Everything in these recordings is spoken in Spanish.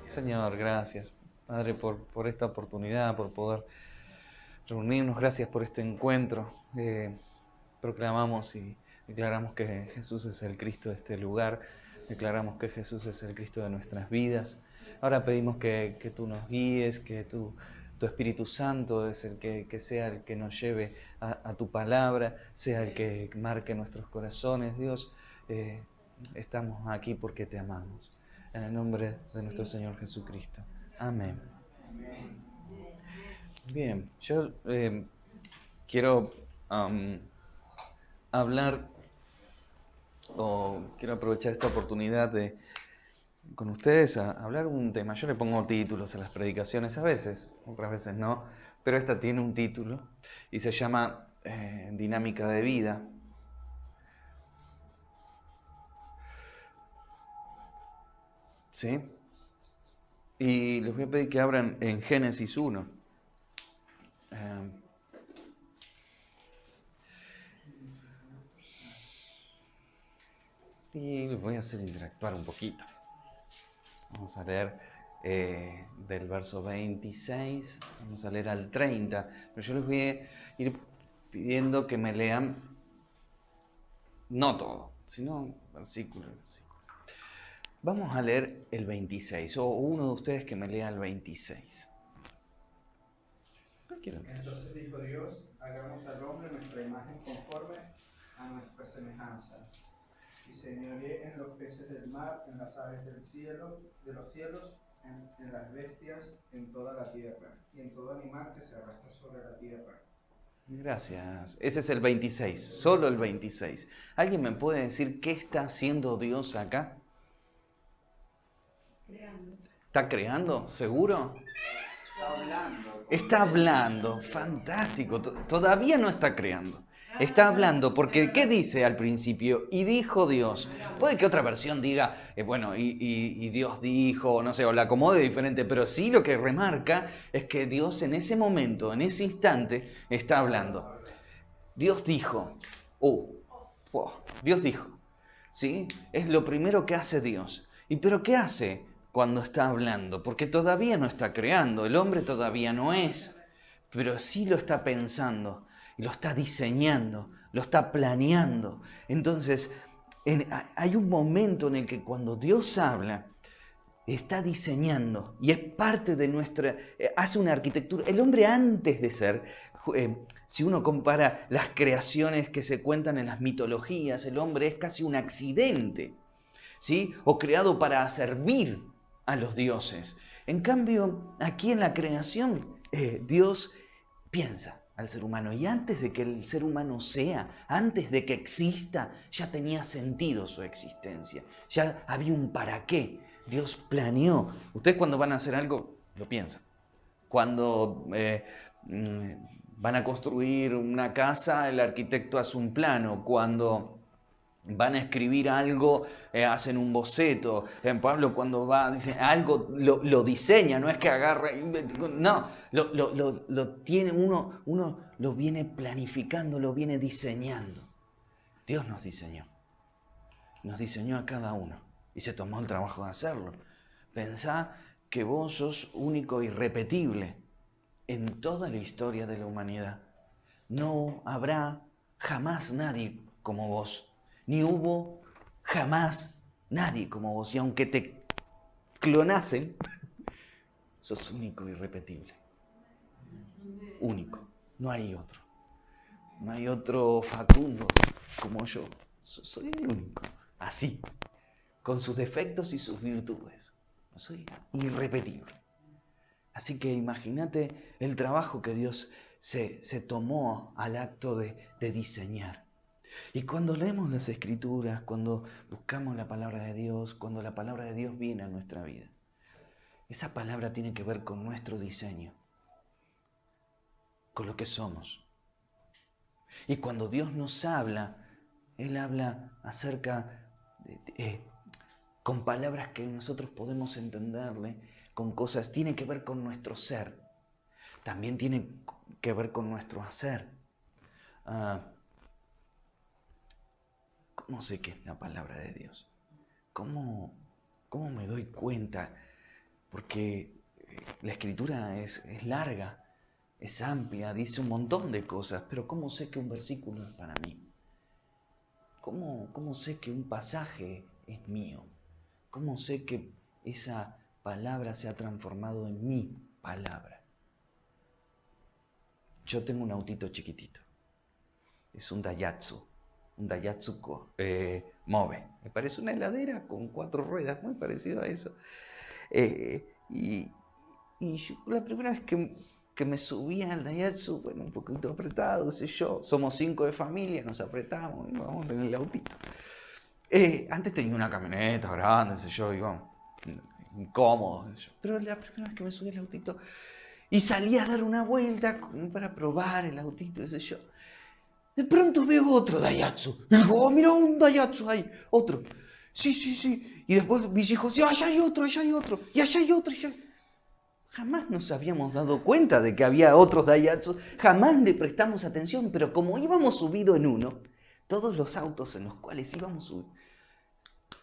Señor, gracias, Padre, por esta oportunidad, por poder reunirnos. Gracias por este encuentro. Proclamamos y declaramos que Jesús es el Cristo de este lugar. Declaramos que Jesús es el Cristo de nuestras vidas. Ahora pedimos que tú nos guíes, que tu Espíritu Santo es el que sea el que nos lleve a tu palabra, sea el que marque nuestros corazones. Dios, estamos aquí porque te amamos. En el nombre de nuestro Señor Jesucristo. Amén. Bien, yo quiero hablar, o quiero aprovechar esta oportunidad con ustedes a hablar un tema. Yo le pongo títulos a las predicaciones a veces, otras veces no, pero esta tiene un título y se llama Dinámica de vida. ¿Sí? Y les voy a pedir que abran en Génesis 1. Y les voy a hacer interactuar un poquito. Vamos a leer del verso 26, vamos a leer al 30, pero yo les voy a ir pidiendo que me lean, no todo, sino versículo a versículo. Vamos a leer el 26, o uno de ustedes que me lea el 26. Entonces dijo Dios, hagamos al hombre nuestra imagen conforme a nuestra semejanza, y señoree en los peces del mar, en las aves del cielo, de los cielos, en las bestias, en toda la tierra, y en todo animal que se arrastra sobre la tierra. Gracias. Ese es el 26, solo el 26. ¿Alguien me puede decir qué está haciendo Dios acá? Creando. ¿Está creando? ¿Seguro? Está hablando, fantástico. Todavía no está creando. Está hablando porque, ¿qué dice al principio? Y dijo Dios. Puede que otra versión diga, bueno, y Dios dijo, no sé, o la acomode diferente, pero sí lo que remarca es que Dios en ese momento, en ese instante, está hablando. Dios dijo, Dios dijo, ¿sí? Es lo primero que hace Dios. ¿Y pero qué hace cuando está hablando? Porque todavía no está creando, el hombre todavía no es, pero sí lo está pensando, y lo está diseñando, lo está planeando. Entonces, hay un momento en el que cuando Dios habla, está diseñando y es parte de nuestra, hace una arquitectura. El hombre antes de ser, si uno compara las creaciones que se cuentan en las mitologías, el hombre es casi un accidente, ¿sí? O creado para servir a los dioses. En cambio, aquí en la creación, Dios piensa al ser humano y antes de que el ser humano sea, antes de que exista, ya tenía sentido su existencia, ya había un para qué. Dios planeó. Ustedes cuando van a hacer algo, lo piensan. Cuando van a construir una casa, el arquitecto hace un plano. Cuando van a escribir algo, hacen un boceto. Pablo cuando va, dice, algo lo diseña, no es que agarra, no, lo tiene uno lo viene planificando, lo viene diseñando. Dios nos diseñó a cada uno y se tomó el trabajo de hacerlo. Pensá que vos sos único e irrepetible en toda la historia de la humanidad. No habrá jamás nadie como vos, ni hubo jamás nadie como vos. Y aunque te clonasen, sos único e irrepetible. Único. No hay otro. No hay otro Facundo como yo. Soy el único. Así. Con sus defectos y sus virtudes. Soy irrepetible. Así que imagínate el trabajo que Dios se tomó al acto de diseñar. Y cuando leemos las Escrituras, cuando buscamos la palabra de Dios, cuando la palabra de Dios viene a nuestra vida, esa palabra tiene que ver con nuestro diseño, con lo que somos. Y cuando Dios nos habla, Él habla acerca con palabras que nosotros podemos entenderle, con cosas, tiene que ver con nuestro ser. También tiene que ver con nuestro hacer. ¿Cómo sé que es la palabra de Dios? ¿Cómo me doy cuenta porque la Escritura es larga, es amplia, dice un montón de cosas, pero ¿cómo sé que un versículo es para mí? ¿Cómo sé que un pasaje es mío? ¿Cómo sé que esa palabra se ha transformado en mi palabra? Yo tengo un autito chiquitito. Es un Daihatsu Move. Me parece una heladera con 4 ruedas, muy parecido a eso. Y yo, la primera vez que me subía al Daihatsu, bueno, un poquito apretado, qué sé yo. Somos 5 de familia, nos apretamos y vamos en el autito. Antes tenía una camioneta grande, qué sé yo, íbamos incómodo, qué sé yo. Pero la primera vez que me subí al autito y salí a dar una vuelta para probar el autito, qué sé yo. De pronto veo otro Daihatsu. Y digo, oh, mira un Daihatsu ahí, otro. Sí. Y después mis hijos, sí, allá hay otro, y allá hay otro. Jamás nos habíamos dado cuenta de que había otros Daihatsu, jamás le prestamos atención, pero como íbamos subido en uno, todos los autos en los cuales íbamos subidos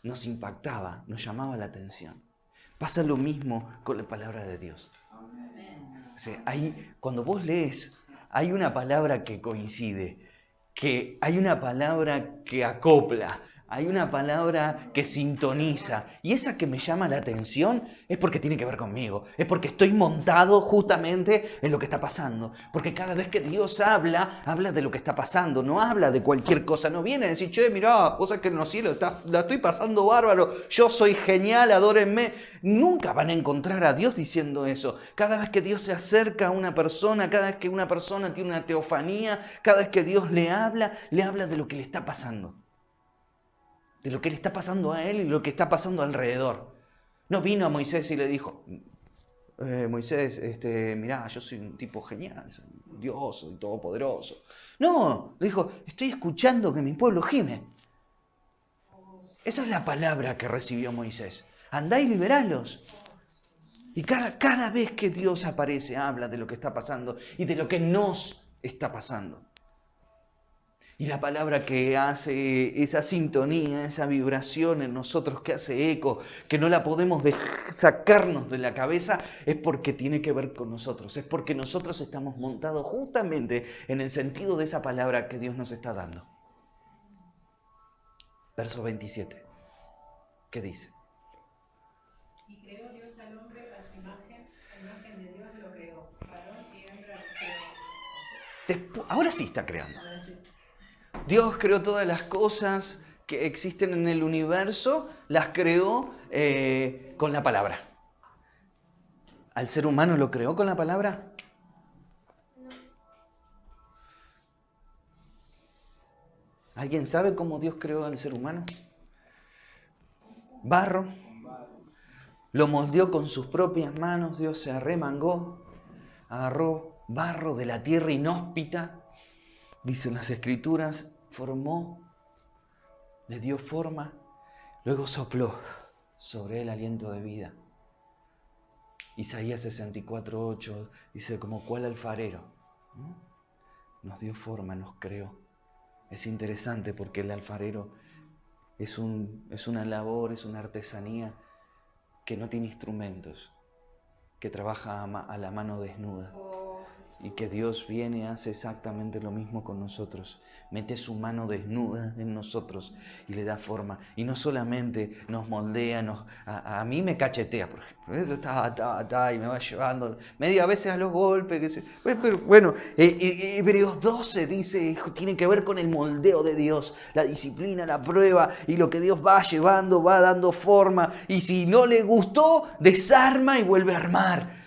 nos impactaba, nos llamaba la atención. Pasa lo mismo con la palabra de Dios. O sea, cuando vos lees, hay una palabra que coincide, que hay una palabra que acopla, hay una palabra que sintoniza. Y esa que me llama la atención es porque tiene que ver conmigo. Es porque estoy montado justamente en lo que está pasando. Porque cada vez que Dios habla de lo que está pasando. No habla de cualquier cosa. No viene a decir, che, mirá, vos sabés que en los cielos la estoy pasando bárbaro. Yo soy genial, adórenme. Nunca van a encontrar a Dios diciendo eso. Cada vez que Dios se acerca a una persona, cada vez que una persona tiene una teofanía, cada vez que Dios le habla de lo que le está pasando. De lo que le está pasando a él y lo que está pasando alrededor. No vino a Moisés y le dijo, Moisés, mirá, yo soy un tipo genial, soy Dios, soy todopoderoso. No, le dijo, estoy escuchando que mi pueblo gime. Esa es la palabra que recibió Moisés. Andá y liberalos. Y cada vez que Dios aparece, habla de lo que está pasando y de lo que nos está pasando. Y la palabra que hace esa sintonía, esa vibración en nosotros, que hace eco, que no la podemos sacarnos de la cabeza, es porque tiene que ver con nosotros. Es porque nosotros estamos montados justamente en el sentido de esa palabra que Dios nos está dando. Verso 27. ¿Qué dice? Y creó Dios al hombre a su imagen, a imagen de Dios lo creó. Varón y hembra creó. Ahora sí está creando. Ahora sí. Dios creó todas las cosas que existen en el universo, las creó con la palabra. ¿Al ser humano lo creó con la palabra? ¿Alguien sabe cómo Dios creó al ser humano? Barro. Lo moldeó con sus propias manos. Dios se arremangó, agarró barro de la tierra inhóspita, dicen las Escrituras, formó, le dio forma, luego sopló sobre él aliento de vida. Isaías 64:8 dice, como cual alfarero, ¿no? Nos dio forma, nos creó. Es interesante porque el alfarero es una labor, es una artesanía que no tiene instrumentos, que trabaja a la mano desnuda. Y que Dios viene y hace exactamente lo mismo con nosotros. Mete su mano desnuda en nosotros y le da forma. Y no solamente nos moldea, a mí me cachetea, por ejemplo. Y me va llevando, medio a veces a los golpes. Pero bueno, Hebreos 12 dice, tiene que ver con el moldeo de Dios. La disciplina, la prueba y lo que Dios va llevando, va dando forma. Y si no le gustó, desarma y vuelve a armar.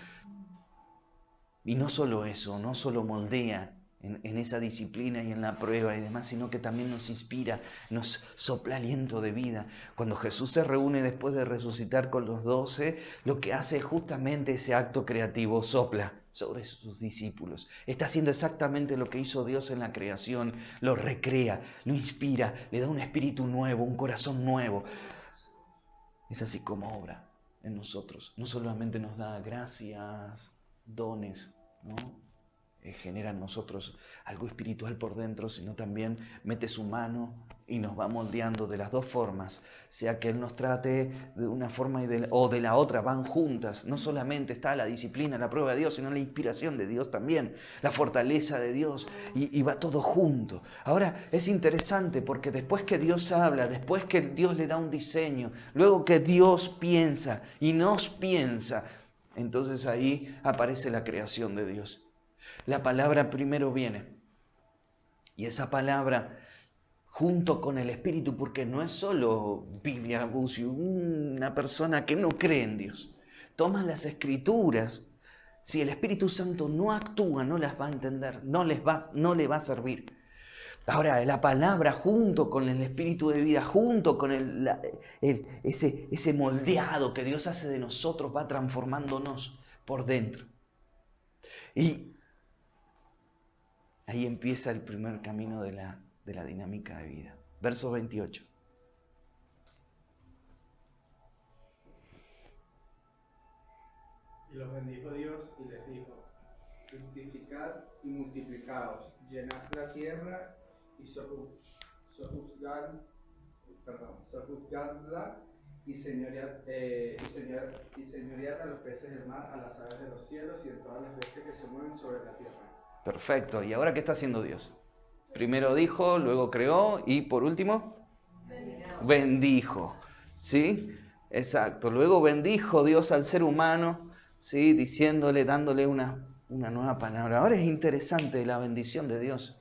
Y no solo eso, no solo moldea en esa disciplina y en la prueba y demás, sino que también nos inspira, nos sopla aliento de vida. Cuando Jesús se reúne después de resucitar con los 12, lo que hace es justamente ese acto creativo, sopla sobre sus discípulos. Está haciendo exactamente lo que hizo Dios en la creación, lo recrea, lo inspira, le da un espíritu nuevo, un corazón nuevo. Es así como obra en nosotros. No solamente nos da gracias, dones, ¿no? Genera en nosotros algo espiritual por dentro, sino también mete su mano y nos va moldeando de las dos formas, sea que Él nos trate de una forma o de la otra, van juntas. No solamente está la disciplina, la prueba de Dios, sino la inspiración de Dios también, la fortaleza de Dios, y va todo junto. Ahora, es interesante porque después que Dios habla, después que Dios le da un diseño, luego que Dios piensa y nos piensa, entonces ahí aparece la creación de Dios. La palabra primero viene, y esa palabra junto con el Espíritu, porque no es solo Biblia, Bucio, una persona que no cree en Dios. Toma las Escrituras. Si el Espíritu Santo no actúa, no las va a entender, no le va a servir. Ahora, la palabra junto con el Espíritu de vida, junto con ese moldeado que Dios hace de nosotros, va transformándonos por dentro. Y ahí empieza el primer camino de la dinámica de vida. Verso 28. Y los bendijo Dios y les dijo: fructificad y multiplicaos, llenad la tierra y sojuzgadla y señoread a los peces del mar, a las aves de los cielos y en todas las bestias que se mueven sobre la tierra. Perfecto. ¿Y ahora qué está haciendo Dios? Primero dijo, luego creó y por último bendijo. ¿Sí? Exacto. Luego bendijo Dios al ser humano, ¿sí? Diciéndole, dándole una nueva palabra. Ahora es interesante la bendición de Dios.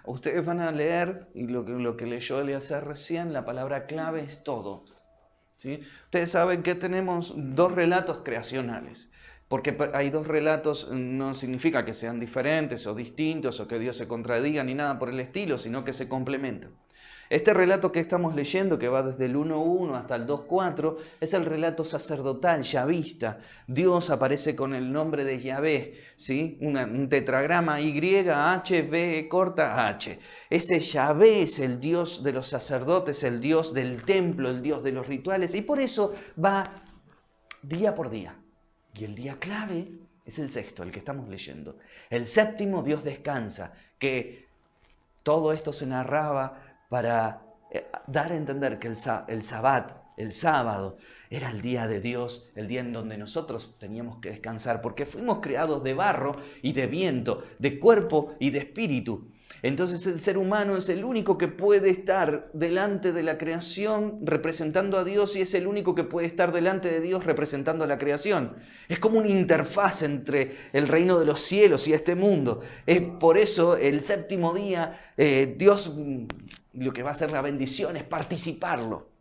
Ustedes van a leer, y lo que leyó Eliezer recién, la palabra clave es todo. ¿Sí? Ustedes saben que tenemos dos relatos creacionales. Porque hay dos relatos, no significa que sean diferentes o distintos o que Dios se contradiga ni nada por el estilo, sino que se complementan. Este relato que estamos leyendo, que va desde el 1.1 hasta el 2.4, es el relato sacerdotal, yavista. Dios aparece con el nombre de Yahvé, ¿sí? Un tetragrama Y-H-B corta H. Ese Yahvé es el Dios de los sacerdotes, el Dios del templo, el Dios de los rituales, y por eso va día por día. Y el día clave es el sexto, el que estamos leyendo. El séptimo Dios descansa, que todo esto se narraba para dar a entender que el Sabbat, el sábado, era el día de Dios, el día en donde nosotros teníamos que descansar, porque fuimos creados de barro y de viento, de cuerpo y de espíritu. Entonces el ser humano es el único que puede estar delante de la creación representando a Dios y es el único que puede estar delante de Dios representando a la creación. Es como una interfaz entre el reino de los cielos y este mundo. Es por eso el séptimo día Dios lo que va a hacer la bendición es participarlo.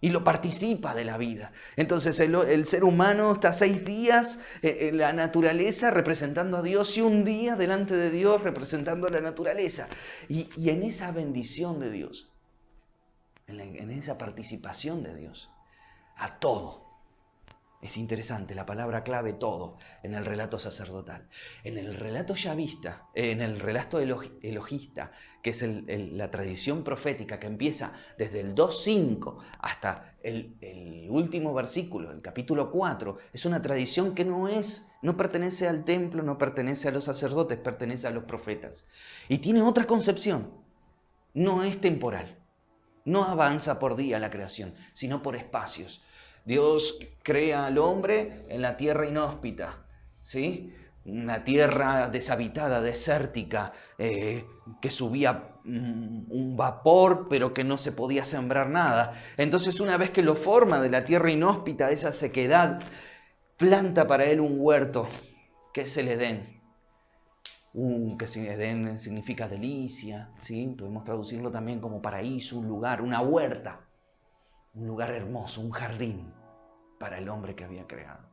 Y lo participa de la vida. Entonces el ser humano está 6 días en la naturaleza representando a Dios y un día delante de Dios representando a la naturaleza. Y en esa bendición de Dios, en esa participación de Dios, a todo. Es interesante, la palabra clave todo, en el relato sacerdotal. En el relato yavista, en el relato elogista, que es la tradición profética que empieza desde el 2.5 hasta el último versículo, el capítulo 4, es una tradición que no pertenece al templo, no pertenece a los sacerdotes, pertenece a los profetas. Y tiene otra concepción, no es temporal, no avanza por día la creación, sino por espacios. Dios crea al hombre en la tierra inhóspita, ¿sí? Una tierra deshabitada, desértica, que subía un vapor, pero que no se podía sembrar nada. Entonces, una vez que lo forma de la tierra inhóspita, de esa sequedad, planta para él un huerto, que es el Edén. Edén significa delicia, ¿sí? Podemos traducirlo también como paraíso, un lugar, una huerta. Un lugar hermoso, un jardín para el hombre que había creado.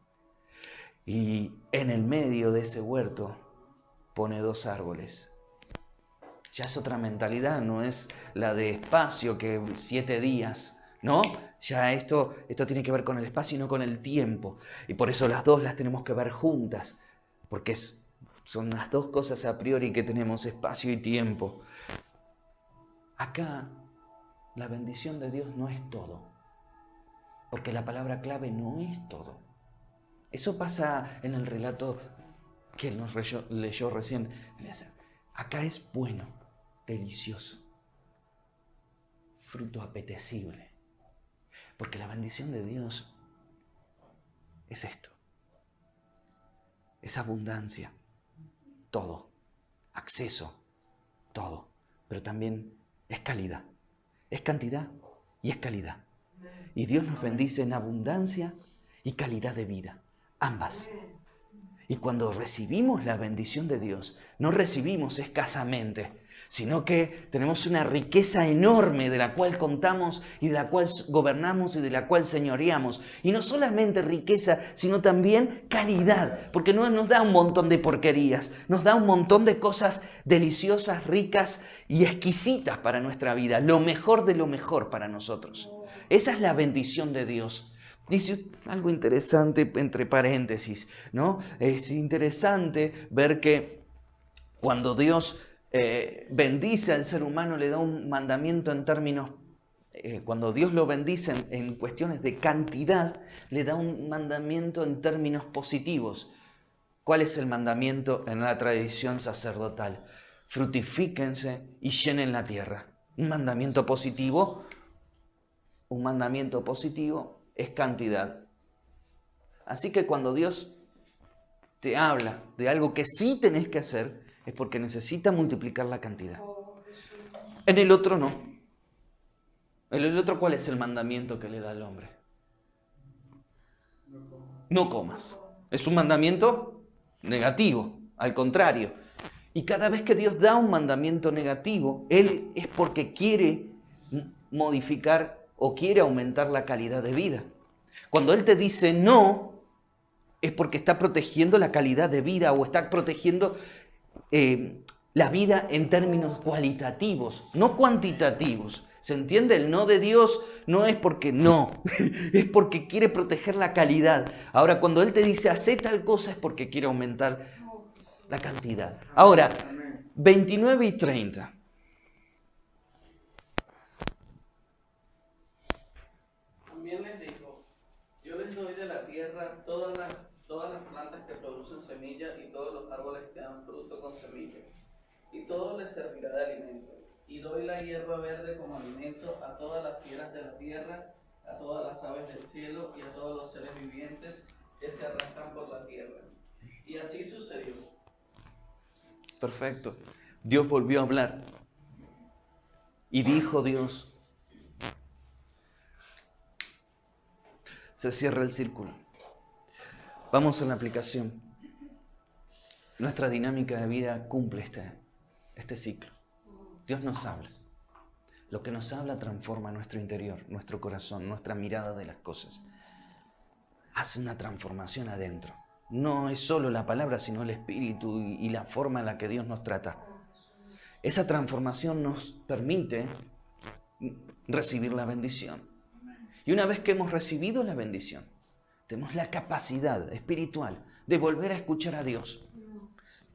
Y en el medio de ese huerto pone 2 árboles. Ya es otra mentalidad, no es la de espacio que 7 días, ¿no? Ya esto tiene que ver con el espacio y no con el tiempo. Y por eso las dos las tenemos que ver juntas, porque son las dos cosas a priori que tenemos, espacio y tiempo. Acá la bendición de Dios no es todo. Porque la palabra clave no es todo. Eso pasa en el relato que nos leyó recién. Acá es bueno, delicioso. fruto apetecible. Porque la bendición de Dios es esto. Es abundancia. Todo. Acceso. Todo. Pero también es calidad. Es cantidad y es calidad. Y Dios nos bendice en abundancia y calidad de vida. Ambas. Y cuando recibimos la bendición de Dios, no recibimos escasamente, sino que tenemos una riqueza enorme de la cual contamos y de la cual gobernamos y de la cual señoreamos. Y no solamente riqueza, sino también calidad, porque no nos da un montón de porquerías, nos da un montón de cosas deliciosas, ricas y exquisitas para nuestra vida, lo mejor de lo mejor para nosotros. Esa es la bendición de Dios. Dice algo interesante entre paréntesis, ¿no? Es interesante ver que cuando Dios bendice al ser humano, le da un mandamiento en términos, cuando Dios lo bendice en cuestiones de cantidad, le da un mandamiento en términos positivos. ¿Cuál es el mandamiento en la tradición sacerdotal? Fructifíquense y llenen la tierra. Un mandamiento positivo es cantidad. Así que cuando Dios te habla de algo que sí tenés que hacer, es porque necesita multiplicar la cantidad. En el otro no. En el otro, ¿cuál es el mandamiento que le da al hombre? No comas. Es un mandamiento negativo, al contrario. Y cada vez que Dios da un mandamiento negativo, Él es porque quiere modificar o quiere aumentar la calidad de vida. Cuando Él te dice no, es porque está protegiendo la calidad de vida o está protegiendo la vida en términos cualitativos, no cuantitativos. ¿Se entiende? El no de Dios no es porque no, es porque quiere proteger la calidad. Ahora, cuando Él te dice hace tal cosa, es porque quiere aumentar la cantidad. Ahora, 29 y 30. También les dijo, yo les doy de la tierra todas las plantas que producen semilla y todos los árboles que dan fruto con semilla, y todo les servirá de alimento. Y doy la hierba verde como alimento a todas las fieras de la tierra, a todas las aves del cielo y a todos los seres vivientes que se arrastran por la tierra. Y así sucedió. Perfecto. Dios volvió a hablar. Y dijo Dios. Se cierra el círculo. Vamos a la aplicación. Nuestra dinámica de vida cumple este ciclo. Dios nos habla. Lo que nos habla transforma nuestro interior, nuestro corazón, nuestra mirada de las cosas. Hace una transformación adentro. No es solo la palabra, sino el espíritu y la forma en la que Dios nos trata. Esa transformación nos permite recibir la bendición. Y una vez que hemos recibido la bendición, tenemos la capacidad espiritual de volver a escuchar a Dios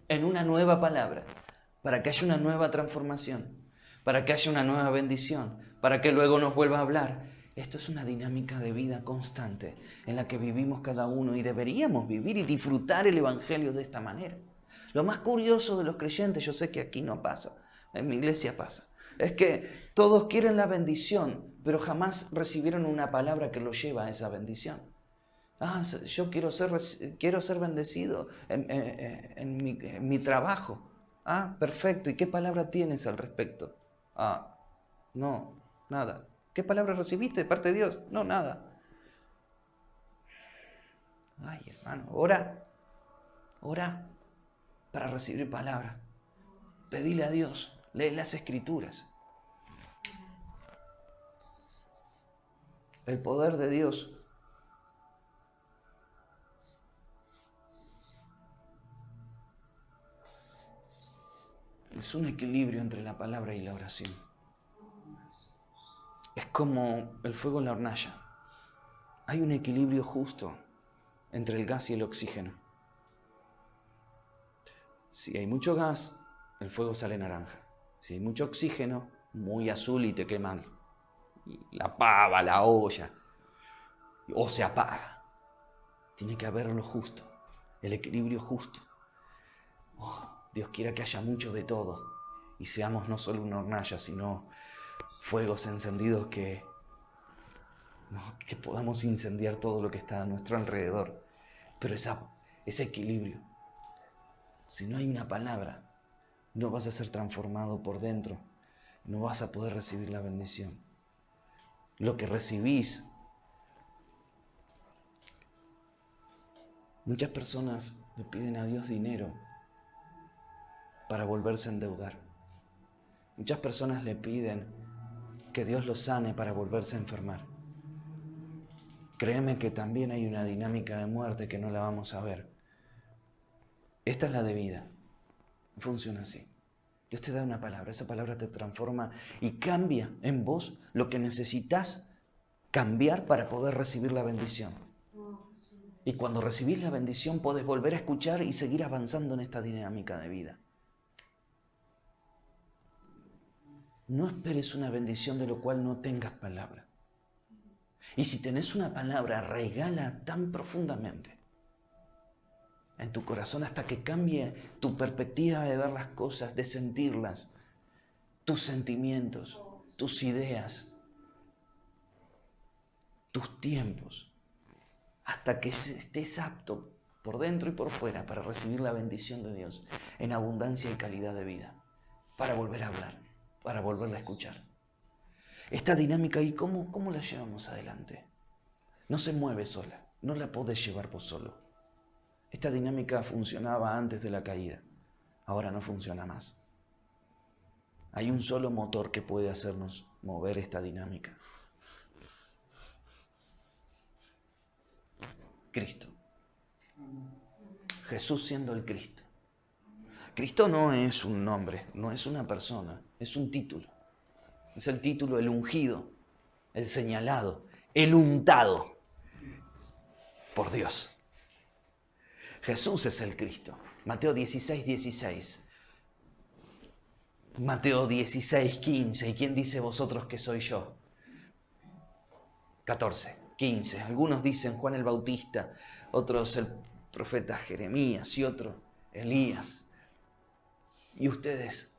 en una nueva palabra, para que haya una nueva transformación, para que haya una nueva bendición, para que luego nos vuelva a hablar. Esto es una dinámica de vida constante en la que vivimos cada uno y deberíamos vivir y disfrutar el Evangelio de esta manera. Lo más curioso de los creyentes, yo sé que aquí no pasa, en mi iglesia pasa, es que todos quieren la bendición, pero jamás recibieron una palabra que los lleva a esa bendición. Yo quiero ser bendecido en mi trabajo. Perfecto. ¿Y qué palabra tienes al respecto? No, nada. ¿Qué palabra recibiste de parte de Dios? No, nada. Ay, hermano, ora para recibir palabra. Pedile a Dios, lee las Escrituras. El poder de Dios es un equilibrio entre la palabra y la oración. Es como el fuego en la hornalla. Hay un equilibrio justo entre el gas y el oxígeno. Si hay mucho gas, el fuego sale naranja. Si hay mucho oxígeno, muy azul y te queman la pava, la olla, o se apaga. Tiene que haber lo justo, el equilibrio justo. Dios quiera que haya mucho de todo y seamos no solo una hornalla, sino fuegos encendidos que podamos incendiar todo lo que está a nuestro alrededor. Pero ese equilibrio, si no hay una palabra, no vas a ser transformado por dentro, no vas a poder recibir la bendición. Lo que recibís, muchas personas le piden a Dios dinero para volverse a endeudar. Muchas personas le piden que Dios los sane para volverse a enfermar. Créeme que también hay una dinámica de muerte que no la vamos a ver. Esta es la de vida. Funciona así. Dios te da una palabra, esa palabra te transforma y cambia en vos lo que necesitas cambiar para poder recibir la bendición. Y cuando recibís la bendición podés volver a escuchar y seguir avanzando en esta dinámica de vida. No esperes una bendición de lo cual no tengas palabra. Y si tenés una palabra, arraigala tan profundamente en tu corazón hasta que cambie tu perspectiva de ver las cosas, de sentirlas, tus sentimientos, tus ideas, tus tiempos, hasta que estés apto por dentro y por fuera para recibir la bendición de Dios en abundancia y calidad de vida, para volver a hablar, para volverla a escuchar. Esta dinámica, ¿y cómo la llevamos adelante? No se mueve sola, no la podés llevar vos solo. Esta dinámica funcionaba antes de la caída, ahora no funciona más. Hay un solo motor que puede hacernos mover esta dinámica. Cristo. Jesús siendo el Cristo. Cristo no es un nombre, no es una persona, es un título. Es el título, el ungido, el señalado, el untado por Dios. Jesús es el Cristo. Mateo 16, 16. Mateo 16, 15. ¿Y quién dice vosotros que soy yo? 14, 15. Algunos dicen Juan el Bautista, otros el profeta Jeremías y otro Elías. ¿Y ustedes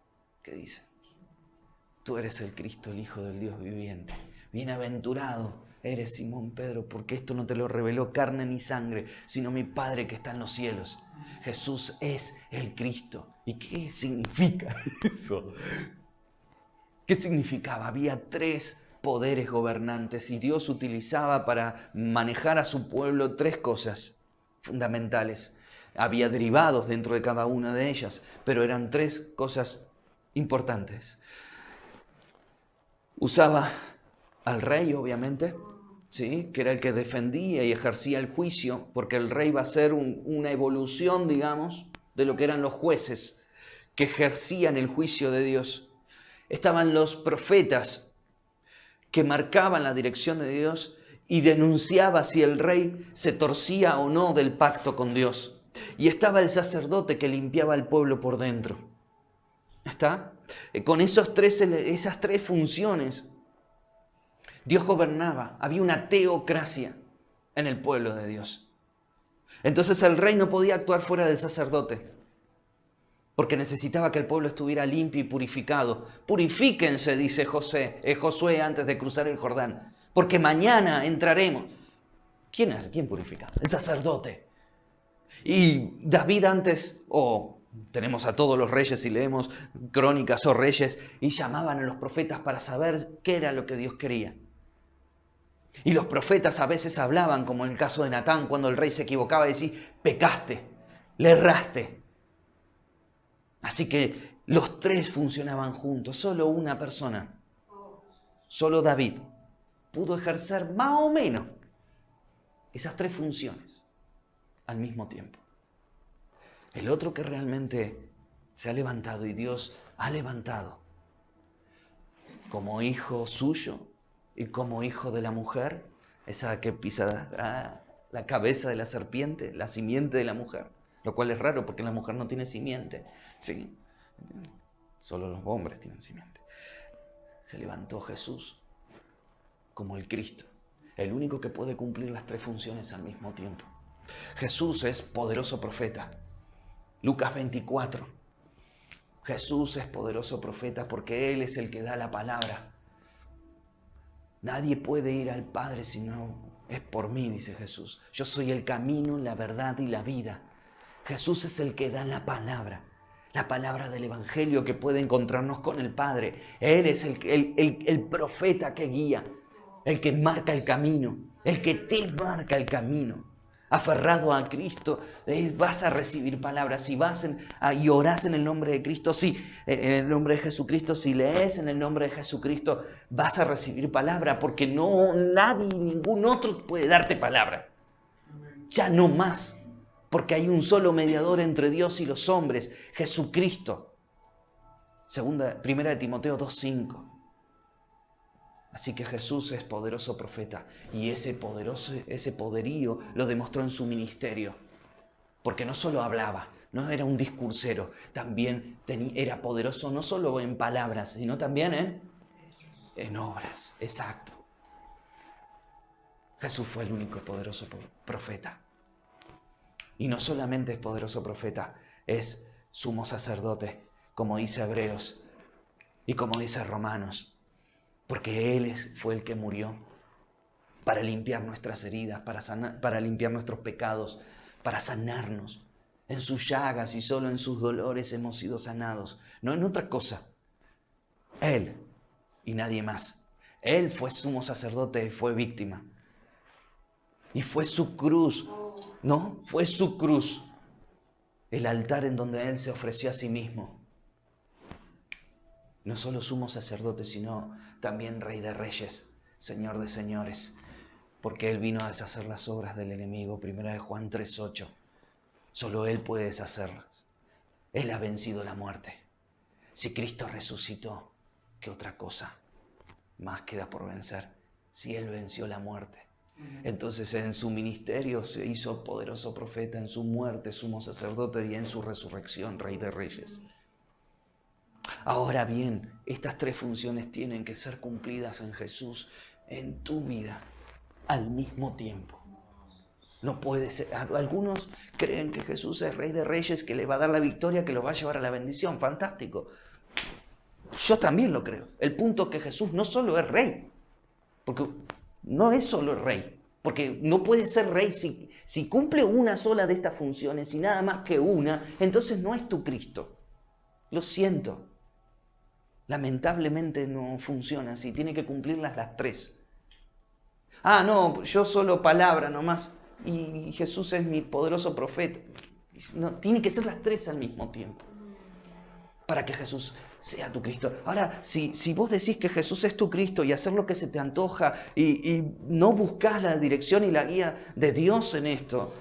qué dicen? Tú eres el Cristo, el Hijo del Dios viviente. Bienaventurado eres Simón Pedro, porque esto no te lo reveló carne ni sangre, sino mi Padre que está en los cielos. Jesús es el Cristo. ¿Y qué significa eso? ¿Qué significaba? Había 3 poderes gobernantes y Dios utilizaba para manejar a su pueblo 3 cosas fundamentales. Había derivados dentro de cada una de ellas, pero eran 3 cosas importantes. Usaba al rey, obviamente, ¿sí? Que era el que defendía y ejercía el juicio, porque el rey va a ser una evolución, digamos, de lo que eran los jueces que ejercían el juicio de Dios. Estaban los profetas que marcaban la dirección de Dios y denunciaba si el rey se torcía o no del pacto con Dios. Y estaba el sacerdote que limpiaba al pueblo por dentro. ¿Está? Con esas 3 funciones, Dios gobernaba. Había una teocracia en el pueblo de Dios. Entonces el rey no podía actuar fuera del sacerdote, porque necesitaba que el pueblo estuviera limpio y purificado. Purifíquense, dice Josué antes de cruzar el Jordán, porque mañana entraremos. ¿Quién purifica? El sacerdote. Y David antes, tenemos a todos los reyes y leemos crónicas o reyes, y llamaban a los profetas para saber qué era lo que Dios quería. Y los profetas a veces hablaban, como en el caso de Natán, cuando el rey se equivocaba, y decía, pecaste, le erraste. Así que los 3 funcionaban juntos. Solo una persona, solo David, pudo ejercer más o menos esas 3 funciones al mismo tiempo. El otro que realmente se ha levantado y Dios ha levantado como hijo suyo y como hijo de la mujer, esa que pisa la cabeza de la serpiente, la simiente de la mujer, lo cual es raro porque la mujer no tiene simiente. Sí, solo los hombres tienen simiente. Se levantó Jesús como el Cristo, el único que puede cumplir las 3 funciones al mismo tiempo. Jesús es poderoso profeta. Lucas 24. Jesús es poderoso profeta porque Él es el que da la palabra. Nadie puede ir al Padre si no es por mí, dice Jesús. Yo soy el camino, la verdad y la vida. Jesús es el que da la palabra del Evangelio que puede encontrarnos con el Padre. Él es el profeta que guía, el que marca el camino, el que te marca el camino. Aferrado a Cristo, vas a recibir palabras. Si vas y orás en el nombre de Cristo, sí, en el nombre de Jesucristo, si lees en el nombre de Jesucristo, vas a recibir palabra, porque nadie, ningún otro puede darte palabra. Ya no más, porque hay un solo mediador entre Dios y los hombres, Jesucristo. Primera de Timoteo 2:5. Así que Jesús es poderoso profeta y ese poderío lo demostró en su ministerio. Porque no solo hablaba, no era un discursero, también era poderoso no solo en palabras, sino también en obras. Exacto. Jesús fue el único poderoso profeta. Y no solamente es poderoso profeta, es sumo sacerdote, como dice Hebreos y como dice Romanos. Porque Él fue el que murió para limpiar nuestras heridas, para limpiar nuestros pecados, para sanarnos. En sus llagas y solo en sus dolores hemos sido sanados. No en otra cosa. Él y nadie más. Él fue sumo sacerdote y fue víctima. Y fue su cruz, ¿no? Fue su cruz. El altar en donde Él se ofreció a sí mismo. No solo sumo sacerdote, sino también Rey de Reyes, Señor de Señores, porque Él vino a deshacer las obras del enemigo. Primera de Juan 3:8. Solo Él puede deshacerlas. Él ha vencido la muerte. Si Cristo resucitó, ¿qué otra cosa más queda por vencer? Si Él venció la muerte. Entonces en su ministerio se hizo poderoso profeta, en su muerte sumo sacerdote y en su resurrección Rey de Reyes. Ahora bien, estas tres funciones tienen que ser cumplidas en Jesús, en tu vida, al mismo tiempo. No puede ser. Algunos creen que Jesús es Rey de Reyes, que le va a dar la victoria, que lo va a llevar a la bendición. Fantástico. Yo también lo creo. El punto es que Jesús no solo es Rey, porque no es solo Rey, porque no puede ser Rey si cumple una sola de estas funciones y nada más que una, entonces no es tu Cristo. Lo siento. Lamentablemente no funciona así, tiene que cumplirlas las tres. No, yo solo palabra nomás y Jesús es mi poderoso profeta. No, tiene que ser las tres al mismo tiempo para que Jesús sea tu Cristo. Ahora, si vos decís que Jesús es tu Cristo y hacer lo que se te antoja y no buscas la dirección y la guía de Dios en esto,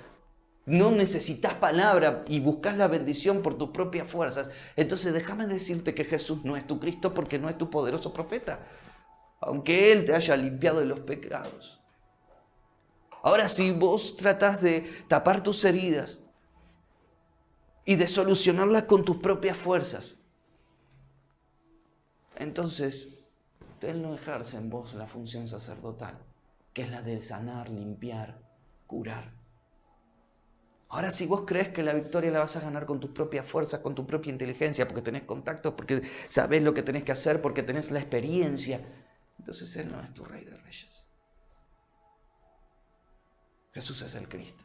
no necesitas palabra y buscas la bendición por tus propias fuerzas, entonces déjame decirte que Jesús no es tu Cristo porque no es tu poderoso profeta, aunque Él te haya limpiado de los pecados. Ahora, si vos tratás de tapar tus heridas y de solucionarlas con tus propias fuerzas, entonces Él no ejerce en vos la función sacerdotal, que es la de sanar, limpiar, curar. Ahora, si vos crees que la victoria la vas a ganar con tus propias fuerzas, con tu propia inteligencia, porque tenés contactos, porque sabés lo que tenés que hacer, porque tenés la experiencia, entonces Él no es tu Rey de Reyes. Jesús es el Cristo.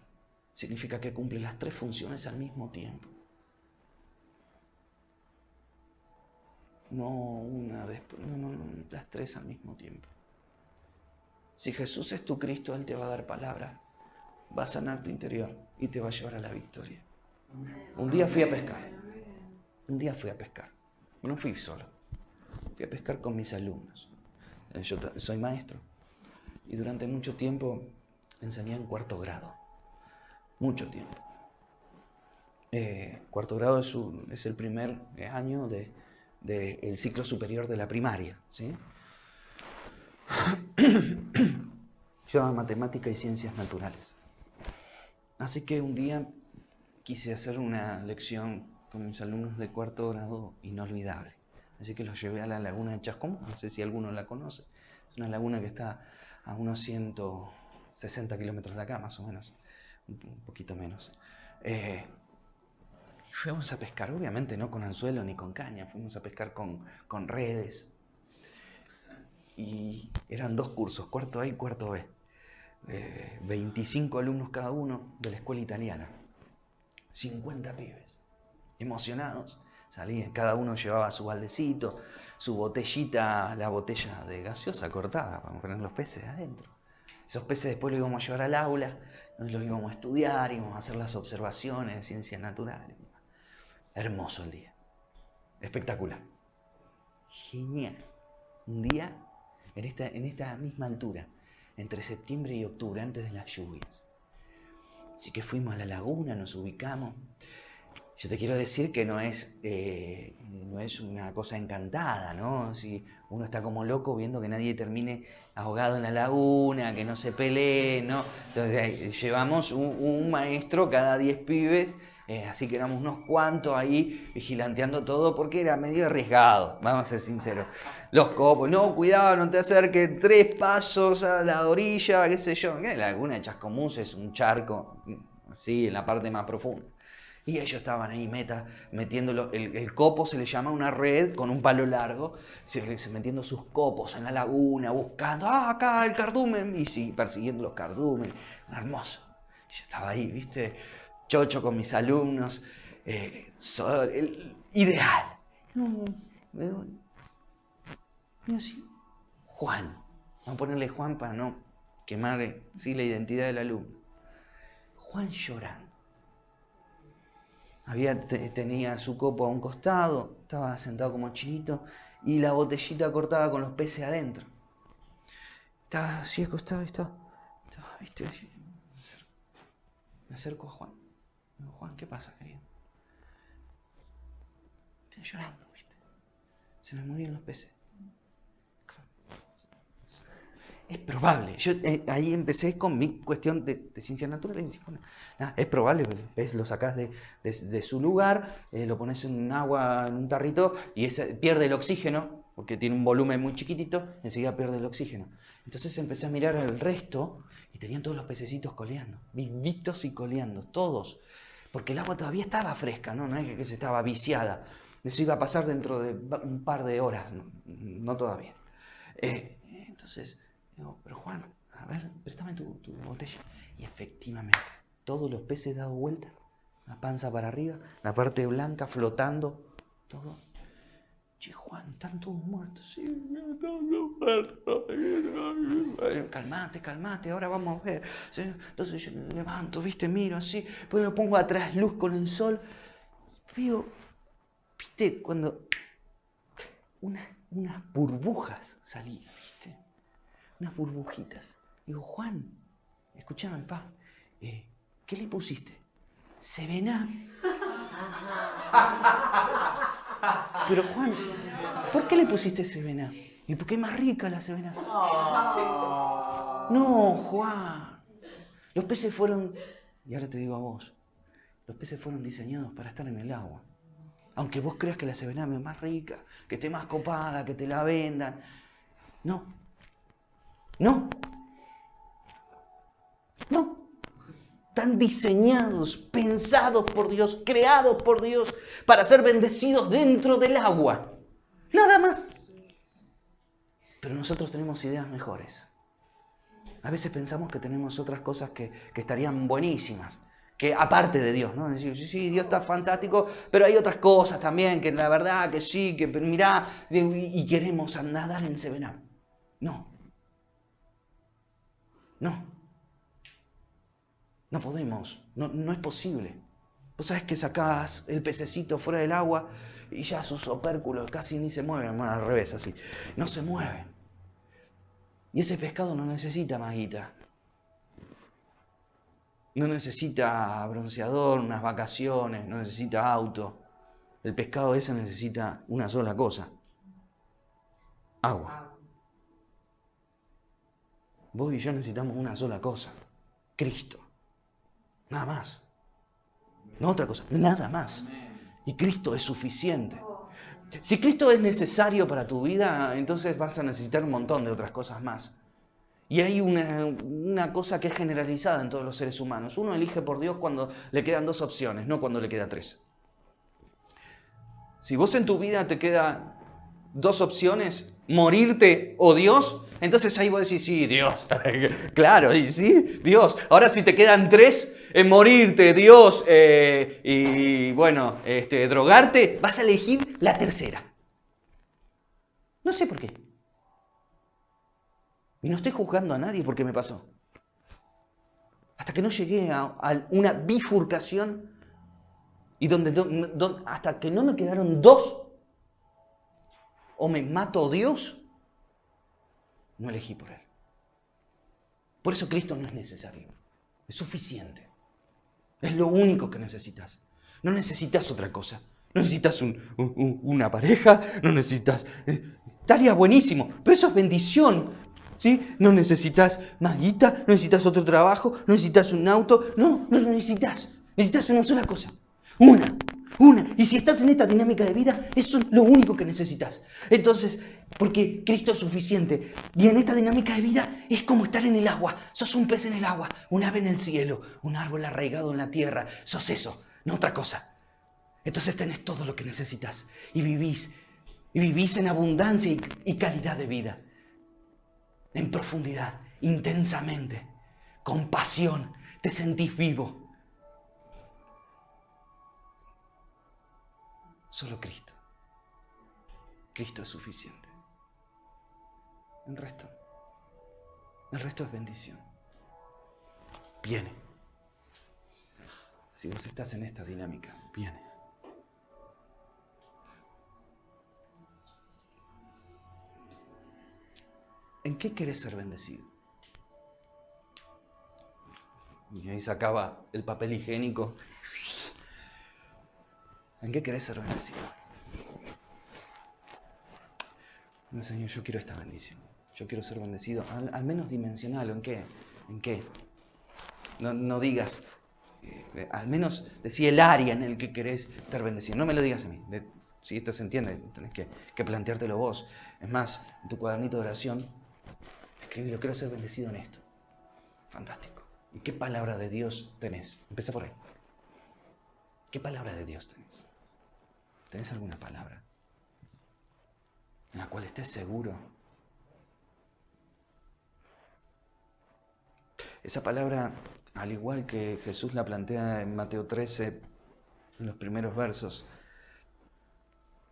Significa que cumple las tres funciones al mismo tiempo. No una después, no, las tres al mismo tiempo. Si Jesús es tu Cristo, Él te va a dar palabra, va a sanar tu interior y te va a llevar a la victoria. Un día fui a pescar. No fui solo. Fui a pescar con mis alumnos. Yo soy maestro y durante mucho tiempo enseñé en cuarto grado. Mucho tiempo. Cuarto grado es el primer año del ciclo superior de la primaria, ¿sí? Lleva matemática y ciencias naturales. Así que un día quise hacer una lección con mis alumnos de cuarto grado inolvidable. Así que los llevé a la laguna de Chascomús, no sé si alguno la conoce. Es una laguna que está a unos 160 kilómetros de acá, más o menos, un poquito menos. Fuimos a pescar, obviamente no con anzuelo ni con caña, fuimos a pescar con redes. Y eran 2 cursos, cuarto A y cuarto B. 25 alumnos cada uno de la escuela italiana. 50 pibes. Emocionados. Salían, cada uno llevaba su baldecito, su botellita, la botella de gaseosa cortada para poner los peces adentro. Esos peces después los íbamos a llevar al aula, los íbamos a estudiar, íbamos a hacer las observaciones de ciencias naturales. Hermoso el día. Espectacular. Genial. Un día en esta misma altura, entre septiembre y octubre, antes de las lluvias. Así que fuimos a la laguna, nos ubicamos. Yo te quiero decir que no es una cosa encantada, ¿no? Si uno está como loco viendo que nadie termine ahogado en la laguna, que no se pelee, ¿no? Entonces llevamos un maestro cada 10 pibes, así que éramos unos cuantos ahí vigilanteando todo porque era medio arriesgado, vamos a ser sinceros. Los copos, no, cuidado, no te acerques, 3 pasos a la orilla, qué sé yo. La laguna de Chascomús es un charco, así, en la parte más profunda. Y ellos estaban ahí metiéndolo, el copo se le llama una red con un palo largo, metiendo sus copos en la laguna, buscando, acá el cardumen, y sí, persiguiendo los cardúmenes, hermoso. Yo estaba ahí, viste, chocho con mis alumnos, ideal. Y así, Juan, vamos a ponerle Juan para no quemar sí, la identidad del alumno. Juan llorando. Tenía su copo a un costado, estaba sentado como chinito y la botellita cortada con los peces adentro. Estaba así acostado y estaba ¿viste? Me acerco a Juan. Digo, Juan, ¿qué pasa, querido? Estoy llorando, ¿viste? Se me murieron los peces. Es probable. Yo ahí empecé con mi cuestión de ciencias naturales. Y dije, bueno, nada, es probable, ¿ves? Lo sacás de su lugar, lo pones en agua, en un tarrito, y pierde el oxígeno, porque tiene un volumen muy chiquitito, enseguida pierde el oxígeno. Entonces empecé a mirar el resto, y tenían todos los pececitos coleando, vivitos y coleando, todos. Porque el agua todavía estaba fresca, no es que se estaba viciada. Eso iba a pasar dentro de un par de horas, no todavía. Entonces... Digo, pero Juan, a ver, préstame tu botella. Y efectivamente, todos los peces dados vuelta, la panza para arriba, la parte blanca flotando, todo. Che, Juan, están todos muertos. Sí, están todos muertos. Calmate, ahora vamos a ver. Entonces yo me levanto, viste, miro así, pues lo pongo atrás luz con el sol. Y digo, viste, cuando unas burbujas salían, viste. Unas burbujitas. Digo, Juan, escúchame, pa, ¿qué le pusiste? Sevena. Pero Juan, ¿por qué le pusiste Sevena? ¿Y por qué es más rica la Sevena? No, Juan. Los peces fueron, y ahora te digo a vos, los peces fueron diseñados para estar en el agua. Aunque vos creas que la Sevena es más rica, que esté más copada, que te la vendan. No. Están diseñados, pensados por Dios, creados por Dios para ser bendecidos dentro del agua. Nada más. Pero nosotros tenemos ideas mejores. A veces pensamos que tenemos otras cosas que estarían buenísimas, que aparte de Dios, ¿no? Decir, sí, Dios está fantástico, pero hay otras cosas también, que la verdad que sí, que mirá, y queremos nadar en Sevena. No podemos, no es posible. Vos sabés que sacás el pececito fuera del agua y ya sus opérculos casi ni se mueven, bueno, al revés, así. No se mueven. Y ese pescado no necesita maguita. No necesita bronceador, unas vacaciones, no necesita auto. El pescado ese necesita una sola cosa: agua. Vos y yo necesitamos una sola cosa: Cristo. Nada más. No otra cosa, nada más. Y Cristo es suficiente. Si Cristo es necesario para tu vida, entonces vas a necesitar un montón de otras cosas más. Y hay una cosa que es generalizada en todos los seres humanos. Uno elige por Dios cuando le quedan 2 opciones, no cuando le queda 3. Si vos en tu vida te queda dos opciones, morirte o Dios, entonces ahí vos decís, sí, Dios, claro, y sí, Dios. Ahora si te quedan tres, morirte, Dios y bueno, drogarte, vas a elegir la tercera. No sé por qué. Y no estoy juzgando a nadie porque me pasó. Hasta que no llegué a una bifurcación y hasta que no me quedaron dos, o me mato Dios, no elegí por Él. Por eso Cristo no es necesario, es suficiente. Es lo único que necesitas. No necesitas otra cosa. No necesitas una pareja, no necesitas... estaría buenísimo, pero eso es bendición. ¿Sí? No necesitas más guita, no necesitas otro trabajo, no necesitas un auto. No necesitas. Necesitas una sola cosa. Una. Y si estás en esta dinámica de vida, eso es lo único que necesitas. Entonces, porque Cristo es suficiente. Y en esta dinámica de vida es como estar en el agua. Sos un pez en el agua, un ave en el cielo, un árbol arraigado en la tierra. Sos eso, no otra cosa. Entonces tenés todo lo que necesitas. Y vivís en abundancia y calidad de vida. En profundidad, intensamente, con pasión. Te sentís vivo. Solo Cristo. Cristo es suficiente. El resto es bendición. Viene. Si vos estás en esta dinámica, viene. ¿En qué querés ser bendecido? Y ahí sacaba el papel higiénico. ¿En qué querés ser bendecido? No, Señor, yo quiero esta bendición. Yo quiero ser bendecido, al menos dimensional. ¿En qué? ¿En qué? No digas, al menos decí el área en el que querés estar bendecido. No me lo digas a mí. Si esto se entiende, tenés que planteártelo vos. Es más, en tu cuadernito de oración, escribilo, quiero ser bendecido en esto. Fantástico. ¿Y qué palabra de Dios tenés? Empecé por ahí. ¿Qué palabra de Dios tenés? ¿Tenés alguna palabra en la cual estés seguro? Esa palabra, al igual que Jesús la plantea en Mateo 13, en los primeros versos,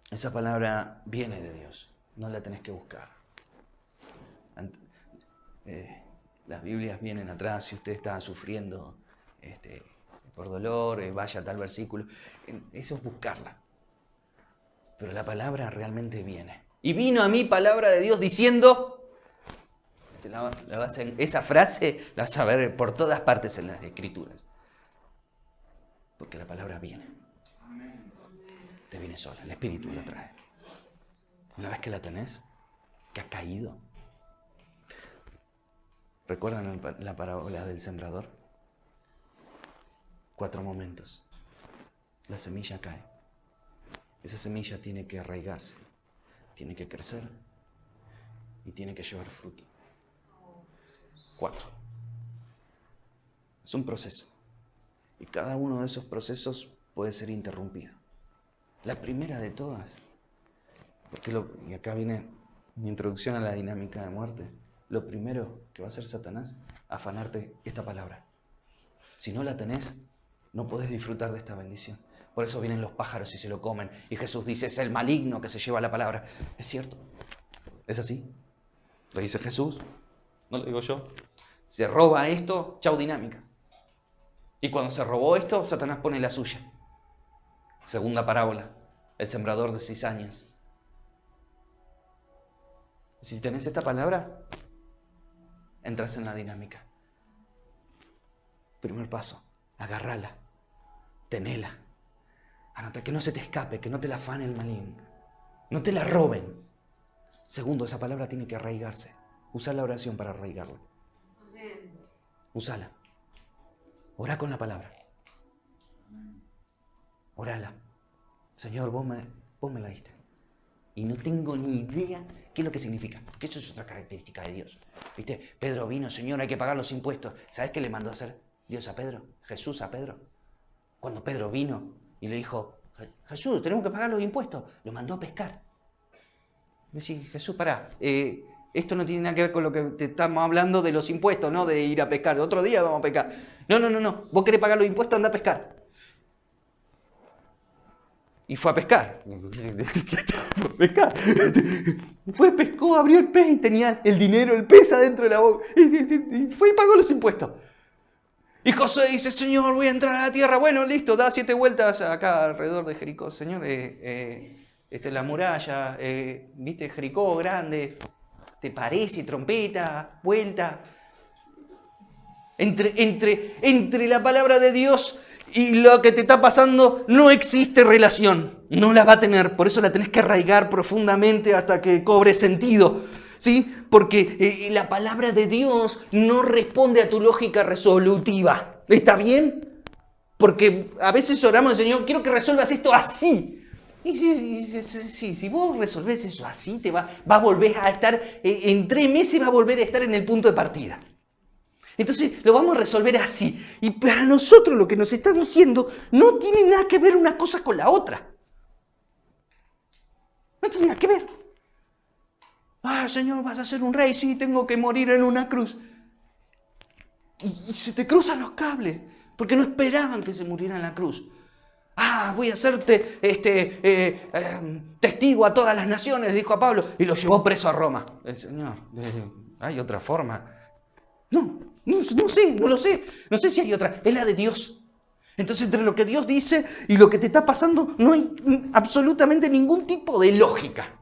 esa palabra viene de Dios, no la tenés que buscar. Las Biblias vienen atrás, si usted está sufriendo por dolor, vaya a tal versículo, eso es buscarla. Pero la palabra realmente viene. Y vino a mí palabra de Dios diciendo... esa frase la vas a ver por todas partes en las Escrituras. Porque la palabra viene. Te viene sola, el Espíritu la trae. Una vez que la tenés, que ha caído. ¿Recuerdan la parábola del sembrador? 4 momentos. La semilla cae. Esa semilla tiene que arraigarse, tiene que crecer y tiene que llevar fruto. 4. Es un proceso. Y cada uno de esos procesos puede ser interrumpido. La primera de todas, y acá viene mi introducción a la dinámica de muerte, lo primero que va a hacer Satanás, afanarte esta palabra. Si no la tenés, no podés disfrutar de esta bendición. Por eso vienen los pájaros y se lo comen. Y Jesús dice, es el maligno que se lleva la palabra. Es cierto. Es así. Lo dice Jesús. No lo digo yo. Se roba esto, chau dinámica. Y cuando se robó esto, Satanás pone la suya. Segunda parábola. El sembrador de cizañas. Si tenés esta palabra, entras en la dinámica. Primer paso, agárrala. Tenela. Anota, que no se te escape, que no te la afane el maligno. No te la roben. Segundo, esa palabra tiene que arraigarse. Usa la oración para arraigarla. Úsala. Orá con la palabra. Orala. Señor, vos me la diste. Y no tengo ni idea qué es lo que significa. Que eso es otra característica de Dios. ¿Viste? Pedro vino, Señor, hay que pagar los impuestos. ¿Sabes qué le mandó a hacer Dios a Pedro? Jesús a Pedro. Cuando Pedro vino y le dijo, Jesús, tenemos que pagar los impuestos, lo mandó a pescar. Sí, Jesús, pará. Esto no tiene nada que ver con lo que te estamos hablando de los impuestos, no de ir a pescar. Otro día vamos a pescar. No. Vos querés pagar los impuestos, anda a pescar. Y fue a pescar. Pescó, abrió el pez y tenía el dinero, el pez adentro de la boca. Y fue y pagó los impuestos. Y Josué dice, Señor, voy a entrar a la tierra. Bueno, listo, da 7 vueltas acá alrededor de Jericó. Señor, esta es la muralla, viste, Jericó, grande. ¿Te parece? Trompeta, vuelta. Entre la palabra de Dios y lo que te está pasando no existe relación. No la va a tener. Por eso la tenés que arraigar profundamente hasta que cobre sentido. ¿Sí? Porque la palabra de Dios no responde a tu lógica resolutiva. ¿Está bien? Porque a veces oramos, Señor, quiero que resuelvas esto así. Y si vos resolvés eso así, te va a volver a estar, en 3 meses va a volver a estar en el punto de partida. Entonces lo vamos a resolver así. Y para nosotros lo que nos está diciendo no tiene nada que ver una cosa con la otra. No tiene nada que ver. Señor, vas a ser un rey, sí, tengo que morir en una cruz. Y se te cruzan los cables, porque no esperaban que se muriera en la cruz. Voy a hacerte testigo a todas las naciones, dijo a Pablo, y lo llevó preso a Roma. El Señor, ¿hay otra forma? No sé, no lo sé. No sé si hay otra. Es la de Dios. Entonces, entre lo que Dios dice y lo que te está pasando, no hay absolutamente ningún tipo de lógica.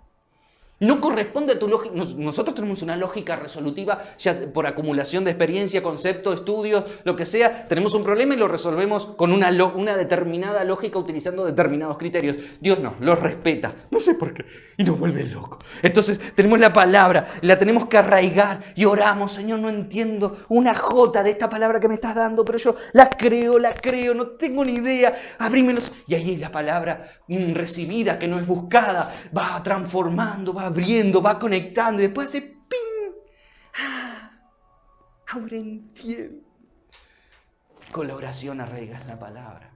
No corresponde a tu lógica. Nosotros tenemos una lógica resolutiva, ya por acumulación de experiencia, concepto, estudios, lo que sea. Tenemos un problema y lo resolvemos con una determinada lógica utilizando determinados criterios. Dios no, los respeta. No sé por qué. Y nos vuelve locos. Entonces tenemos la palabra, la tenemos que arraigar y oramos. Señor, no entiendo una jota de esta palabra que me estás dando, pero yo la creo, no tengo ni idea. Abrímelos. Y ahí la palabra recibida, que no es buscada, va transformando, va abriendo, va conectando y después hace ¡ping! Ahora entiendo. Con la oración arraigas la palabra.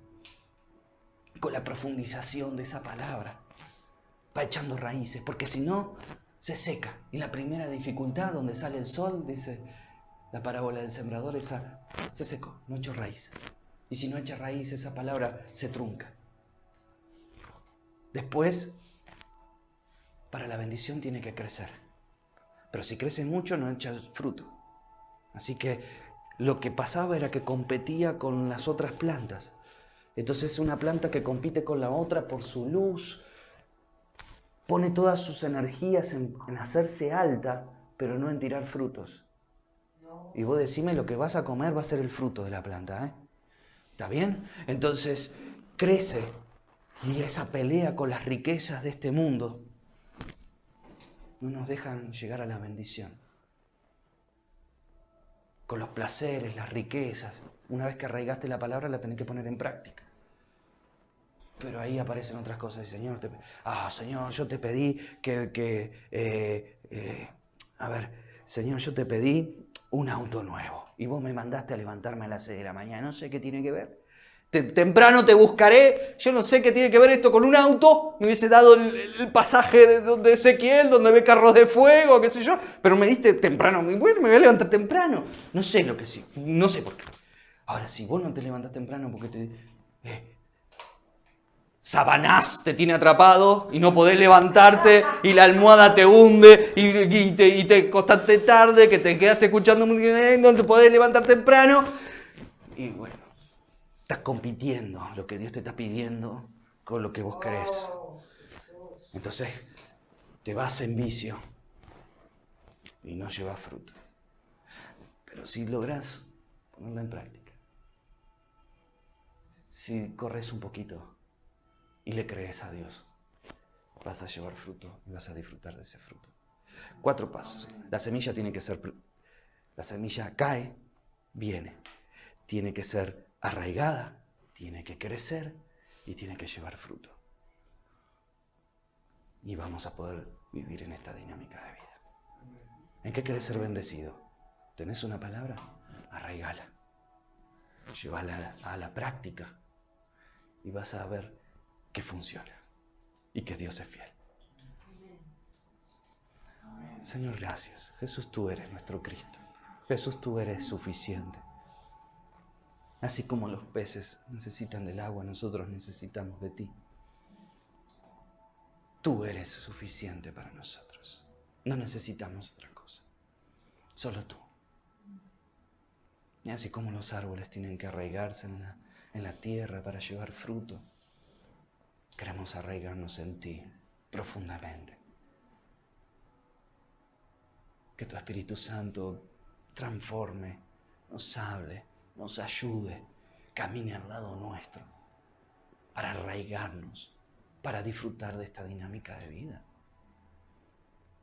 Con la profundización de esa palabra. Va echando raíces, porque si no, se seca. Y la primera dificultad, donde sale el sol, dice la parábola del sembrador, esa se secó, no echó raíz. Y si no echa raíz, esa palabra se trunca. Después, para la bendición tiene que crecer. Pero si crece mucho, no echa fruto. Así que lo que pasaba era que competía con las otras plantas. Entonces una planta que compite con la otra por su luz, pone todas sus energías en hacerse alta, pero no en tirar frutos. Y vos decime, lo que vas a comer va a ser el fruto de la planta, ¿eh? ¿Está bien? Entonces crece y esa pelea con las riquezas de este mundo no nos dejan llegar a la bendición. Con los placeres, las riquezas. Una vez que arraigaste la palabra, la tenés que poner en práctica. Pero ahí aparecen otras cosas. Señor, Señor, yo te pedí Señor, yo te pedí un auto nuevo. Y vos me mandaste a levantarme a las 6 de la mañana. No sé qué tiene que ver. Temprano te buscaré. Yo no sé qué tiene que ver esto con un auto. Me hubiese dado el pasaje de Ezequiel, donde ve carros de fuego, qué sé yo. Pero me diste temprano. Bueno, me voy a levantar temprano. No sé lo que sí. No sé por qué. Ahora, si vos no te levantás temprano porque Sabanás te tiene atrapado y no podés levantarte y la almohada te hunde y te acostaste tarde, que te quedaste escuchando música, no te podés levantar temprano. Y bueno, estás compitiendo lo que Dios te está pidiendo con lo que vos querés. Entonces te vas en vicio y no llevas fruto. Pero si lográs ponerlo en práctica, si corres un poquito y le crees a Dios, vas a llevar fruto y vas a disfrutar de ese fruto. 4 pasos. La semilla tiene que ser... La semilla cae, viene. Tiene que ser arraigada, tiene que crecer y tiene que llevar fruto. Y vamos a poder vivir en esta dinámica de vida. ¿En qué querés ser bendecido? ¿Tenés una palabra? Arraigala. Llévala a la práctica y vas a ver que funciona y que Dios es fiel. Señor, gracias. Jesús, tú eres nuestro Cristo. Jesús, tú eres suficiente. Así como los peces necesitan del agua, nosotros necesitamos de ti. Tú eres suficiente para nosotros. No necesitamos otra cosa. Solo tú. Y así como los árboles tienen que arraigarse en la tierra para llevar fruto, queremos arraigarnos en ti profundamente. Que tu Espíritu Santo transforme, nos hable, nos ayude, camine al lado nuestro para arraigarnos, para disfrutar de esta dinámica de vida.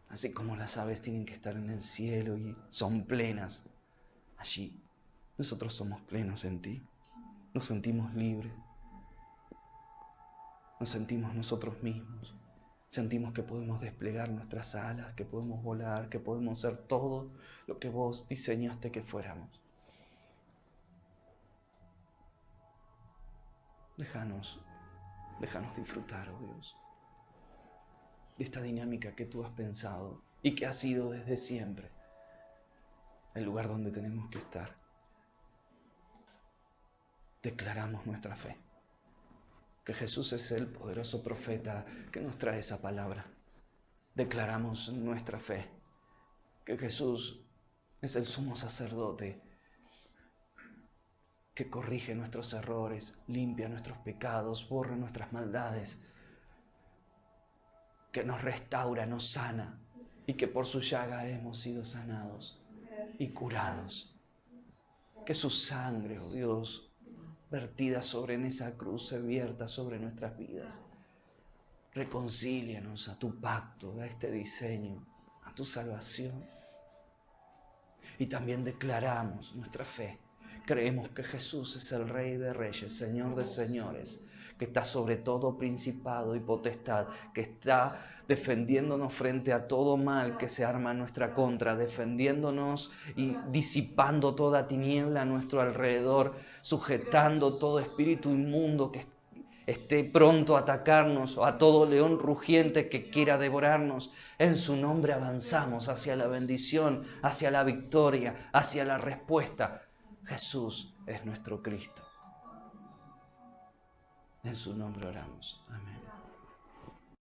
Así como las aves tienen que estar en el cielo y son plenas allí, nosotros somos plenos en ti. Nos sentimos libres, nos sentimos nosotros mismos, sentimos que podemos desplegar nuestras alas, que podemos volar, que podemos ser todo lo que vos diseñaste que fuéramos. Déjanos disfrutar, oh Dios, de esta dinámica que tú has pensado y que ha sido desde siempre el lugar donde tenemos que estar. Declaramos nuestra fe, que Jesús es el poderoso profeta que nos trae esa palabra. Declaramos nuestra fe, que Jesús es el sumo sacerdote que corrige nuestros errores, limpia nuestros pecados, borra nuestras maldades, que nos restaura, nos sana y que por su llaga hemos sido sanados y curados. Que su sangre, oh Dios, vertida sobre en esa cruz, se vierta sobre nuestras vidas. Reconcílianos a tu pacto, a este diseño, a tu salvación. Y también declaramos nuestra fe. Creemos que Jesús es el Rey de Reyes, Señor de Señores, que está sobre todo principado y potestad, que está defendiéndonos frente a todo mal que se arma en nuestra contra, defendiéndonos y disipando toda tiniebla a nuestro alrededor, sujetando todo espíritu inmundo que esté pronto a atacarnos, o a todo león rugiente que quiera devorarnos. En su nombre avanzamos hacia la bendición, hacia la victoria, hacia la respuesta. Jesús es nuestro Cristo. En su nombre oramos. Amén.